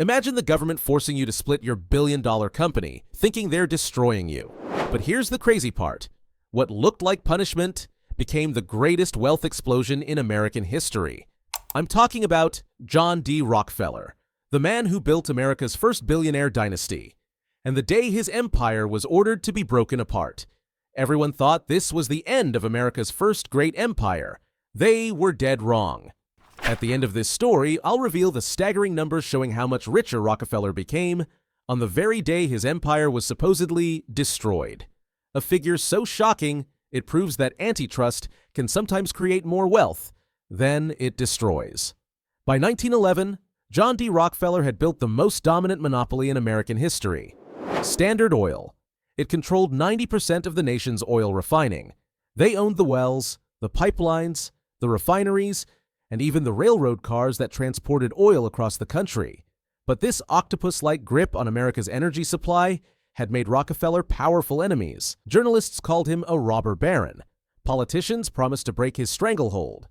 Imagine the government forcing you to split your billion-dollar company, thinking they're destroying you. But here's the crazy part. What looked like punishment became the greatest wealth explosion in American history. I'm talking about John D. Rockefeller, the man who built America's first billionaire dynasty. And the day his empire was ordered to be broken apart, everyone thought this was the end of America's first great empire. They were dead wrong. At the end of this story, I'll reveal the staggering numbers showing how much richer Rockefeller became on the very day his empire was supposedly destroyed. A figure so shocking, it proves that antitrust can sometimes create more wealth than it destroys. By 1911, John D. Rockefeller had built the most dominant monopoly in American history, Standard Oil. It controlled 90% of the nation's oil refining. They owned the wells, the pipelines, the refineries, and even the railroad cars that transported oil across the country. But this octopus-like grip on America's energy supply had made Rockefeller powerful enemies. Journalists called him a robber baron. Politicians promised to break his stranglehold.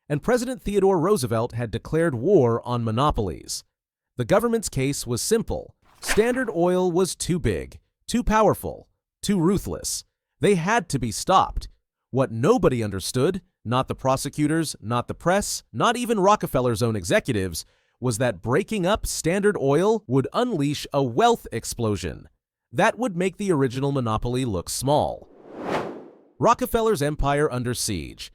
And President Theodore Roosevelt had declared war on monopolies. The government's case was simple. Standard Oil was too big, too powerful, too ruthless. They had to be stopped. What nobody understood, not the prosecutors, not the press, not even Rockefeller's own executives, was that breaking up Standard Oil would unleash a wealth explosion. That would make the original monopoly look small. Rockefeller's empire under siege.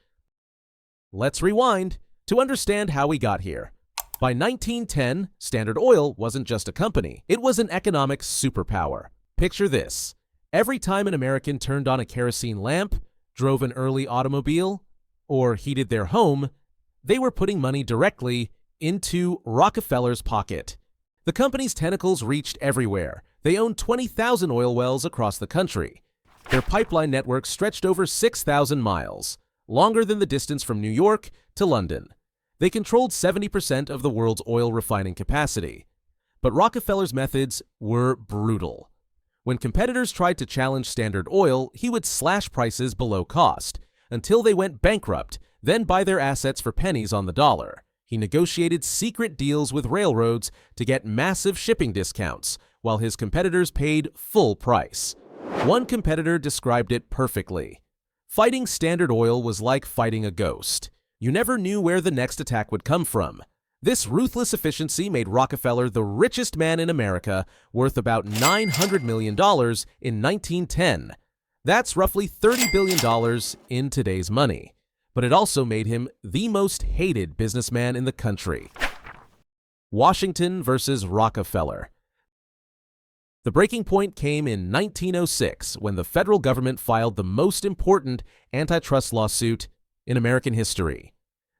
Let's rewind to understand how we got here. By 1910, Standard Oil wasn't just a company, it was an economic superpower. Picture this. Every time an American turned on a kerosene lamp, drove an early automobile, or heated their home, they were putting money directly into Rockefeller's pocket. The company's tentacles reached everywhere. They owned 20,000 oil wells across the country. Their pipeline network stretched over 6,000 miles, longer than the distance from New York to London. They controlled 70% of the world's oil refining capacity. But Rockefeller's methods were brutal. When competitors tried to challenge Standard Oil, he would slash prices below cost until they went bankrupt, then buy their assets for pennies on the dollar. He negotiated secret deals with railroads to get massive shipping discounts, while his competitors paid full price. One competitor described it perfectly. Fighting Standard Oil was like fighting a ghost. You never knew where the next attack would come from. This ruthless efficiency made Rockefeller the richest man in America, worth about $900 million in 1910. That's roughly $30 billion in today's money. But it also made him the most hated businessman in the country. Washington versus Rockefeller. The breaking point came in 1906 when the federal government filed the most important antitrust lawsuit in American history.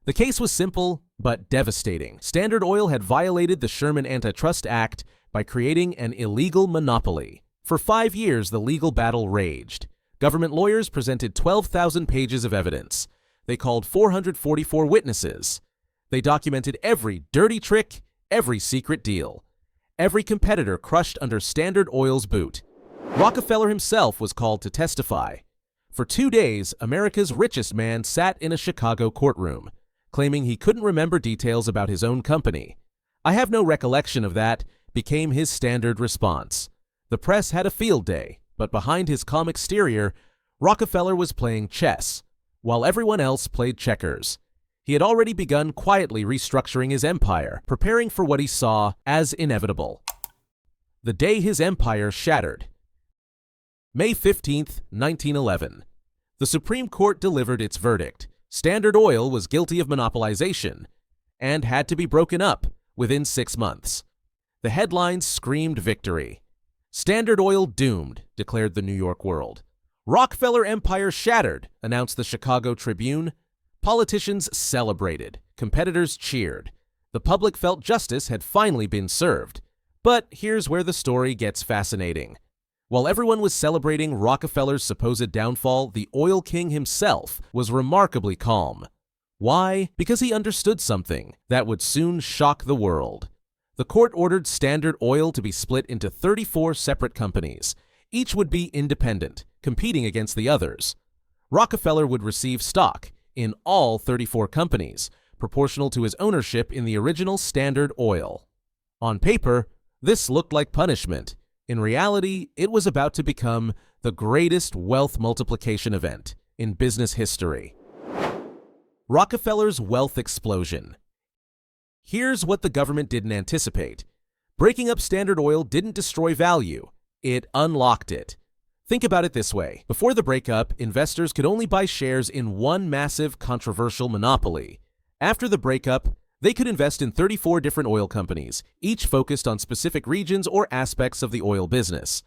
The case was simple but devastating. Standard Oil had violated the Sherman Antitrust Act by creating an illegal monopoly. For 5 years, the legal battle raged. Government lawyers presented 12,000 pages of evidence. They called 444 witnesses. They documented every dirty trick, every secret deal. Every competitor crushed under Standard Oil's boot. Rockefeller himself was called to testify. For 2 days, America's richest man sat in a Chicago courtroom, claiming he couldn't remember details about his own company. "I have no recollection of that," became his standard response. The press had a field day, but behind his calm exterior, Rockefeller was playing chess, while everyone else played checkers. He had already begun quietly restructuring his empire, preparing for what he saw as inevitable. The day his empire shattered. May 15th, 1911. The Supreme Court delivered its verdict. Standard Oil was guilty of monopolization and had to be broken up within 6 months. The headlines screamed victory. "Standard Oil doomed," declared the New York World. "Rockefeller empire shattered," announced the Chicago Tribune. Politicians celebrated. Competitors cheered. The public felt justice had finally been served. But here's where the story gets fascinating. While everyone was celebrating Rockefeller's supposed downfall, the oil king himself was remarkably calm. Why? Because he understood something that would soon shock the world. The court ordered Standard Oil to be split into 34 separate companies. Each would be independent, competing against the others. Rockefeller would receive stock in all 34 companies, proportional to his ownership in the original Standard Oil. On paper, this looked like punishment. In reality, it was about to become the greatest wealth multiplication event in business history. Rockefeller's wealth explosion. Here's what the government didn't anticipate. Breaking up Standard Oil didn't destroy value. It unlocked it. Think about it this way. Before the breakup, investors could only buy shares in one massive, controversial monopoly. After the breakup, they could invest in 34 different oil companies, each focused on specific regions or aspects of the oil business.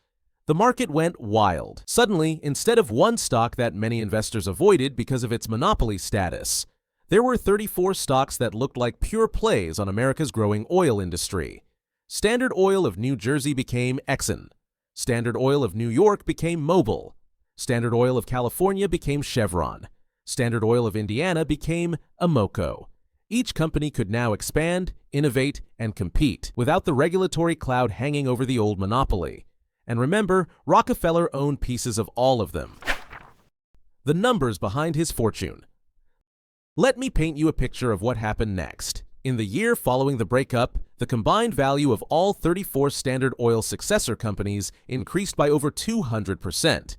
The market went wild. Suddenly, instead of one stock that many investors avoided because of its monopoly status, there were 34 stocks that looked like pure plays on America's growing oil industry. Standard Oil of New Jersey became Exxon. Standard Oil of New York became Mobil. Standard Oil of California became Chevron. Standard Oil of Indiana became Amoco. Each company could now expand, innovate, and compete without the regulatory cloud hanging over the old monopoly. And remember, Rockefeller owned pieces of all of them. The numbers behind his fortune. Let me paint you a picture of what happened next. In the year following the breakup, the combined value of all 34 Standard Oil successor companies increased by over 200%.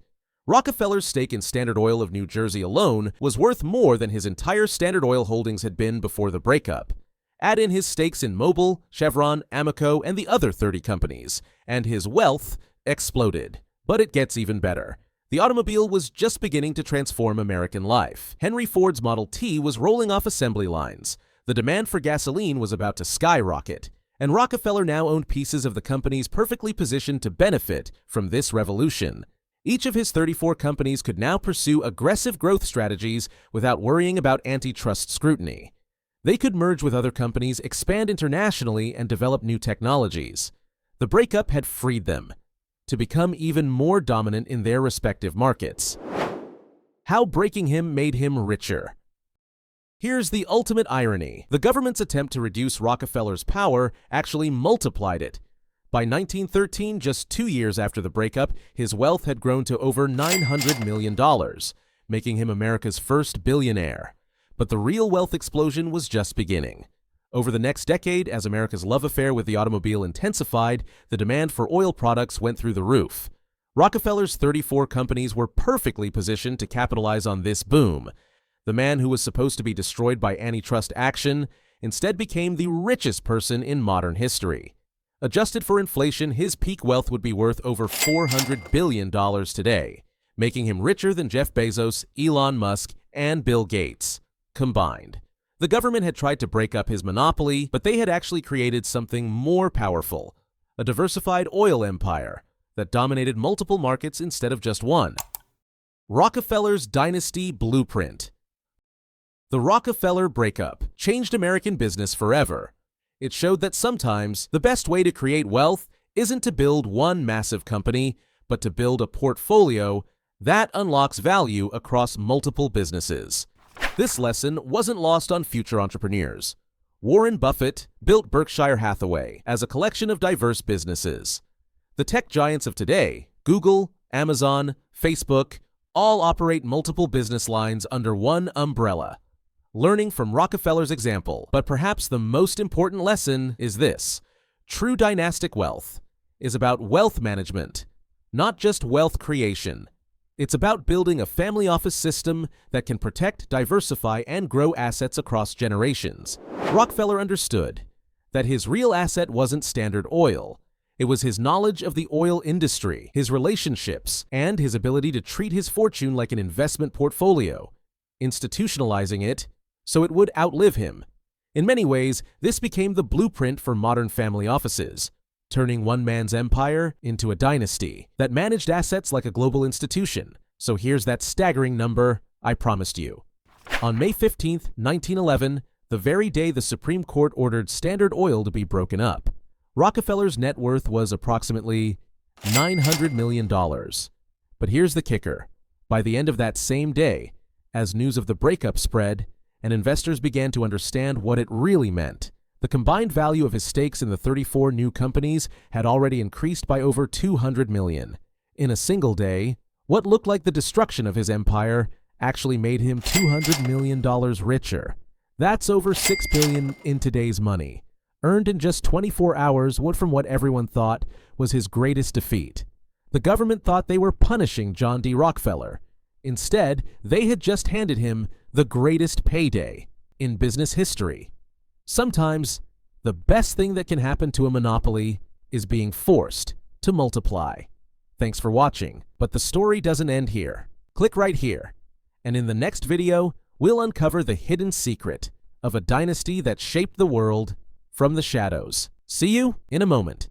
Rockefeller's stake in Standard Oil of New Jersey alone was worth more than his entire Standard Oil holdings had been before the breakup. Add in his stakes in Mobil, Chevron, Amoco, and the other 30 companies, and his wealth exploded. But it gets even better. The automobile was just beginning to transform American life. Henry Ford's Model T was rolling off assembly lines. The demand for gasoline was about to skyrocket, and Rockefeller now owned pieces of the companies perfectly positioned to benefit from this revolution. Each of his 34 companies could now pursue aggressive growth strategies without worrying about antitrust scrutiny. They could merge with other companies, expand internationally, and develop new technologies. The breakup had freed them to become even more dominant in their respective markets. How breaking him made him richer. Here's the ultimate irony. The government's attempt to reduce Rockefeller's power actually multiplied it. By 1913, just 2 years after the breakup, his wealth had grown to over $900 million, making him America's first billionaire. But the real wealth explosion was just beginning. Over the next decade, as America's love affair with the automobile intensified, the demand for oil products went through the roof. Rockefeller's 34 companies were perfectly positioned to capitalize on this boom. The man who was supposed to be destroyed by antitrust action instead became the richest person in modern history. Adjusted for inflation, his peak wealth would be worth over $400 billion today, making him richer than Jeff Bezos, Elon Musk, and Bill Gates combined. The government had tried to break up his monopoly, but they had actually created something more powerful, a diversified oil empire that dominated multiple markets instead of just one. Rockefeller's Dynasty Blueprint. The Rockefeller breakup changed American business forever. It showed that sometimes the best way to create wealth isn't to build one massive company, but to build a portfolio that unlocks value across multiple businesses. This lesson wasn't lost on future entrepreneurs. Warren Buffett built Berkshire Hathaway as a collection of diverse businesses. The tech giants of today, Google, Amazon, Facebook, all operate multiple business lines under one umbrella. Learning from Rockefeller's example, but perhaps the most important lesson is this: true dynastic wealth is about wealth management, not just wealth creation. It's about building a family office system that can protect, diversify, and grow assets across generations. Rockefeller understood that his real asset wasn't Standard Oil. It was his knowledge of the oil industry, his relationships, and his ability to treat his fortune like an investment portfolio, institutionalizing it so it would outlive him. In many ways, this became the blueprint for modern family offices, turning one man's empire into a dynasty that managed assets like a global institution. So here's that staggering number I promised you. On May 15, 1911, the very day the Supreme Court ordered Standard Oil to be broken up, Rockefeller's net worth was approximately $900 million. But here's the kicker. By the end of that same day, as news of the breakup spread, and investors began to understand what it really meant, the combined value of his stakes in the 34 new companies had already increased by over $200 million. In a single day, what looked like the destruction of his empire actually made him $200 million richer. That's over $6 billion in today's money. earned in just 24 hours from what everyone thought was his greatest defeat. The government thought they were punishing John D. Rockefeller. Instead, they had just handed him the greatest payday in business history. Sometimes, the best thing that can happen to a monopoly is being forced to multiply. Thanks for watching, but the story doesn't end here. Click right here, and in the next video, we'll uncover the hidden secret of a dynasty that shaped the world from the shadows. See you in a moment.